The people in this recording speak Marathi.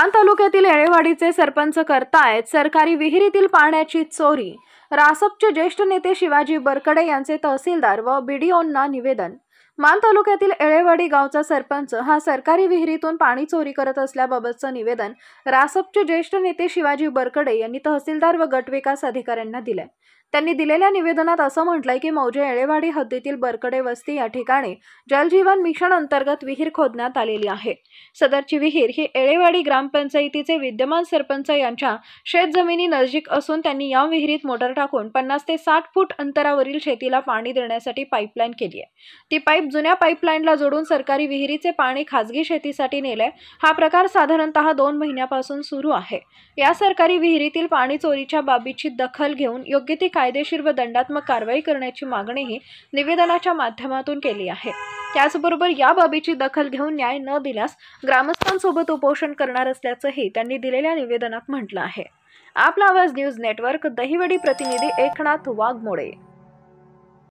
मान तालुक्यातील येळेवाडीचे सरपंच करतायत सरकारी विहिरीतील पाण्याची चोरी। रासपचे ज्येष्ठ नेते शिवाजी बरकडे यांचे तहसीलदार व बीडीओंना निवेदन। मान तालुक्यातील येळेवाडी गावचा सरपंच हा सरकारी विहिरीतून पाणी चोरी करत असल्याबाबतचं निवेदन रासपचे ज्येष्ठ नेते शिवाजी बरकडे यांनी तहसीलदार व गटविकास अधिकाऱ्यांना दिले। त्यांनी दिलेल्या निवेदनात असं म्हटलंय की मौजे येळेवाडी हद्दीतील बरकडे वस्ती या ठिकाणी जलजीवन मिशन अंतर्गत विहीर खोदण्यात आलेली आहे। सदरची विहीर ही येळेवाडी ग्रामपंचायतीचे विद्यमान सरपंच यांच्या शेतजमिनी नजीक असून त्यांनी या विहिरीत मोटर टाकून 50 ते 60 फूट अंतरावरील शेतीला पाणी देण्यासाठी पाईपलाईन केली आहे। ती पाईप जुन्या पाईपलाईनला जोडून सरकारी विहिरीचे पाणी खासगी शेतीसाठी नेले। हा प्रकार साधारणतः 2 महिन्यापासून सुरू आहे। या सरकारी विहिरीतील पाणी चोरीच्या बाबीची दखल घेऊन योग्य ती कायदेशीर व दंडात्मक कारवाई करण्याची मागणीही निवेदनाच्या माध्यमातून केली आहे। त्याचबरोबर या बाबीची दखल घेऊन न्याय न दिल्यास ग्रामस्थांसोबत उपोषण करणार असल्याचंही त्यांनी दिलेल्या निवेदनात म्हटलं आहे। आपला आवाज न्यूज नेटवर्क दहिवडी प्रतिनिधी एकनाथ वाघमोडे।